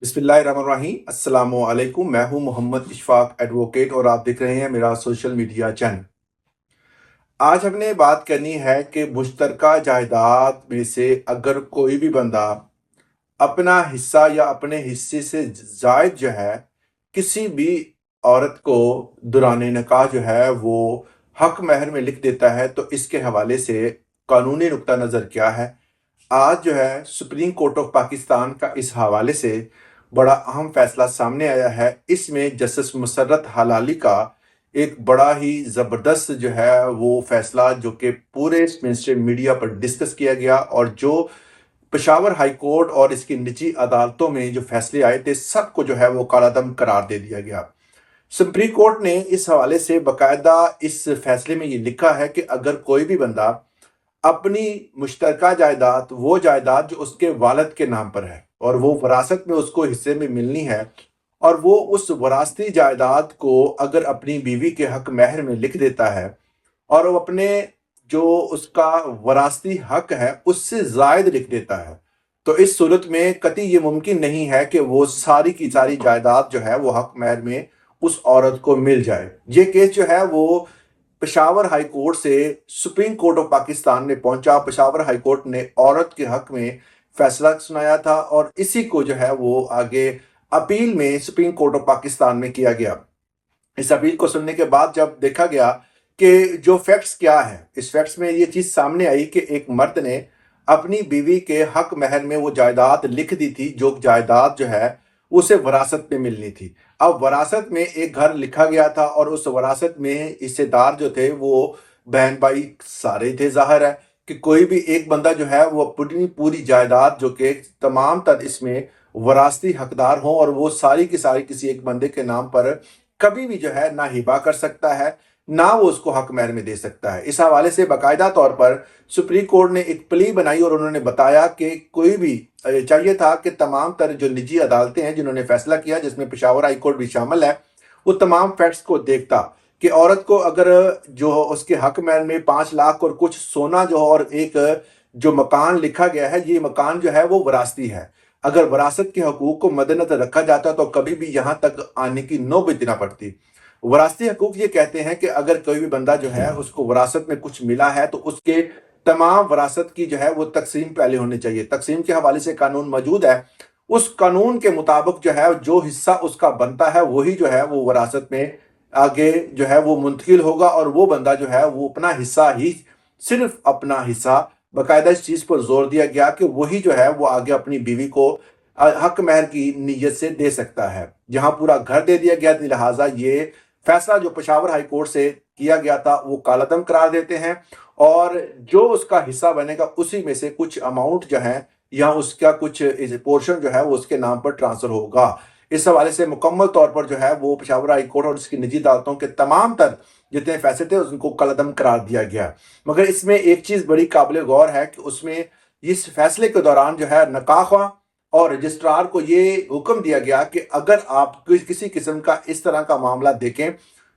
बिस्मिल्लाहिर्रहमानिर्रहीम। अस्सलाम वालेकुम। मैं हूं मोहम्मद इशफाक एडवोकेट और आप देख रहे हैं मेरा सोशल मीडिया चैनल। आज हमने बात करनी है कि मुश्तरका जायदाद में से अगर कोई भी बंदा अपना हिस्सा या अपने हिस्से से ज़ायद जो है किसी भी औरत को दुराने निकाह जो है वो हक महर में लिख देता है, तो इसके हवाले से कानूनी नुक्ता नज़र क्या है। आज जो है सुप्रीम कोर्ट ऑफ पाकिस्तान का इस हवाले से बड़ा अहम फैसला सामने आया है। इसमें जस्टिस मुसर्रत हलाली का एक बड़ा ही ज़बरदस्त जो है वो फैसला जो कि पूरे मेनस्ट्रीम मीडिया पर डिस्कस किया गया, और जो पेशावर हाई कोर्ट और इसकी निजी अदालतों में जो फैसले आए थे सबको जो है वो कालादम करार दे दिया गया। सुप्रीम कोर्ट ने इस हवाले से बाकायदा इस फैसले में ये लिखा है कि अगर कोई भी बंदा अपनी मुश्तरका जायदाद, वो जायदाद जो उसके वालिद के नाम पर है और वो वरासत में उसको हिस्से में मिलनी है, और वो उस वरासती जायदाद को अगर अपनी बीवी के हक महर में लिख देता है और वो अपने जो उसका वरासती हक है उससे ज़ायद लिख देता है, तो इस सूरत में कतई ये मुमकिन नहीं है कि वो सारी की सारी जायदाद जो है वो हक महर में उस औरत को मिल जाए। ये केस जो है वो पेशावर हाई कोर्ट से सुप्रीम कोर्ट ऑफ पाकिस्तान में पहुंचा। पेशावर हाई कोर्ट ने औरत के हक में फैसला सुनाया था और इसी को जो है वो आगे अपील में सुप्रीम कोर्ट ऑफ पाकिस्तान में किया गया। इस अपील को सुनने के बाद जब देखा गया कि जो फैक्ट्स क्या है, इस फैक्ट्स में ये चीज़ सामने आई कि एक मर्द ने अपनी बीवी के हक महर में वो जायदाद लिख दी थी, जो जायदाद जो है उसे वरासत में मिलनी थी। अब वरासत में एक घर लिखा गया था और उस वरासत में हिस्सेदार जो थे वो बहन भाई सारे थे। जाहिर है कि कोई भी एक बंदा जो है वो अपनी पूरी जायदाद जो कि तमाम तर इसमें वरासती हकदार हों और वो सारी की सारी किसी एक बंदे के नाम पर कभी भी जो है ना हिबा कर सकता है, ना वो उसको हक महर में दे सकता है। इस हवाले से बाकायदा तौर पर सुप्रीम कोर्ट ने एक प्ली बनाई और उन्होंने बताया कि कोई भी चाहिए था कि तमाम तर जो निजी अदालतें हैं जिन्होंने फैसला किया, जिसमें पेशावर हाई कोर्ट भी शामिल है, वो तमाम फैक्ट्स को देखता कि औरत को अगर जो उसके हक महर में 5 लाख और कुछ सोना जो और एक जो मकान लिखा गया है, ये मकान जो है वो वरासती है। अगर वरासत के हकूक को मद्देनजर रखा जाता तो कभी भी यहाँ तक आने की नौबत ना पड़ती। वरासती हकूक ये कहते हैं कि अगर कोई भी बंदा जो है उसको वरासत में कुछ मिला है तो उसके तमाम वरासत की जो है वो तकसीम पहले होनी चाहिए। तकसीम के हवाले से कानून मौजूद है। उस कानून के मुताबिक जो है जो हिस्सा उसका बनता है वही जो है वो वरासत में आगे जो है वो मुंतकिल होगा, और वो बंदा जो है वो अपना हिस्सा ही, सिर्फ अपना हिस्सा, बाकायदा इस चीज़ पर जोर दिया गया कि वही जो है वो आगे अपनी बीवी को हक महर की नीयत से दे सकता है। जहां पूरा घर दे दिया गया, लिहाजा ये फैसला जो पेशावर हाई कोर्ट से किया गया था वो कालादम करार देते हैं, और जो उसका हिस्सा बनेगा उसी में से कुछ अमाउंट जो है या उसका कुछ पोर्शन जो है वो उसके नाम पर ट्रांसफर होगा। इस हवाले से मुकम्मल तौर पर जो है वो पेशावर हाई कोर्ट और इसकी निजी अदालतों के तमाम तर जितने फैसले थे उनको कलदम करार दिया गया। मगर इसमें एक चीज़ बड़ी काबिल गौर है कि उसमें इस फैसले के दौरान जो है नकाह और रजिस्ट्रार को ये हुक्म दिया गया कि अगर आप किसी किस्म का इस तरह का मामला देखें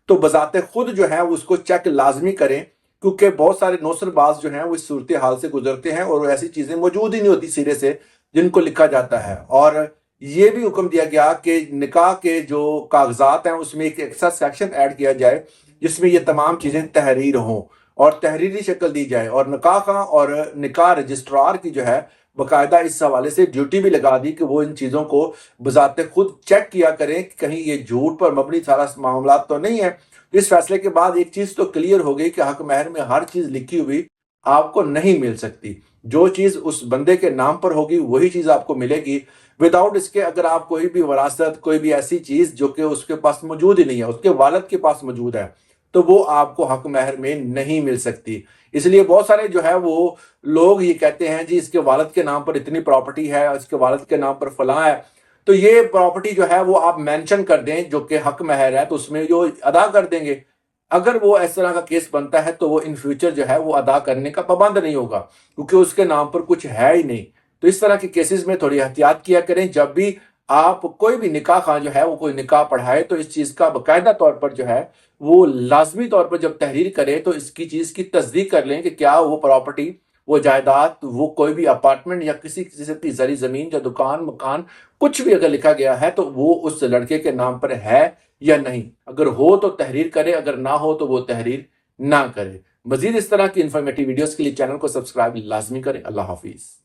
तो बजाते खुद जो है उसको चेक लाजमी करें, क्योंकि बहुत सारे नौसरबाज जो हैं वो इस सूरत हाल से गुजरते हैं और ऐसी चीज़ें मौजूद ही नहीं होती सिरे से जिनको लिखा जाता है। और ये भी हुक्म दिया गया कि निकाह के जो कागजात हैं उसमें एक एक्स्ट्रा सेक्शन ऐड किया जाए जिसमें ये तमाम चीज़ें तहरीर हों और तहरीरी शक्ल दी जाए, और निकाह और निकाह रजिस्ट्रार की जो है बाकायदा इस हवाले से ड्यूटी भी लगा दी कि वो इन चीज़ों को बजाते खुद चेक किया करें कि कहीं ये झूठ पर मबनी सारा मामला तो नहीं है। इस फैसले के बाद एक चीज़ तो क्लियर हो गई कि हक महर में हर चीज़ लिखी हुई आपको नहीं मिल सकती। जो चीज़ उस बंदे के नाम पर होगी वही चीज़ आपको मिलेगी। विदाउट इसके अगर आप कोई भी वरासत, कोई भी ऐसी चीज़ जो कि उसके पास मौजूद ही नहीं है, उसके वालिद के पास मौजूद है, तो वो आपको हक महर में नहीं मिल सकती। इसलिए बहुत सारे जो है वो लोग ये कहते हैं जी इसके वालिद के नाम पर इतनी प्रॉपर्टी है, इसके वालिद के नाम पर फलां है, तो ये प्रॉपर्टी जो है वो आप मेंशन कर दें जो कि हक महर है, तो उसमें जो अदा कर देंगे। अगर वो इस तरह का केस बनता है तो वो इन फ्यूचर जो है वो अदा करने का पाबंद नहीं होगा, क्योंकि उसके नाम पर कुछ है ही नहीं। तो इस तरह के केसेस में थोड़ी एहतियात किया करें। जब भी आप कोई भी निकाह खां जो है वो कोई निकाह पढ़ाए तो इस चीज़ का बाकायदा तौर पर जो है वो लाजमी तौर पर जब तहरीर करे तो इसकी चीज़ की तस्दीक कर लें कि क्या वो प्रॉपर्टी وہ جائیداد، وہ کوئی بھی اپارٹمنٹ یا کسی قسم کی زرعی زمین یا دکان مکان کچھ بھی اگر لکھا گیا ہے تو وہ اس لڑکے کے نام پر ہے یا نہیں. اگر ہو تو تحریر کرے، اگر نہ ہو تو وہ تحریر نہ کرے. مزید اس طرح کی انفارمیٹیو ویڈیوز کے لیے چینل کو سبسکرائب لازمی کریں. اللہ حافظ.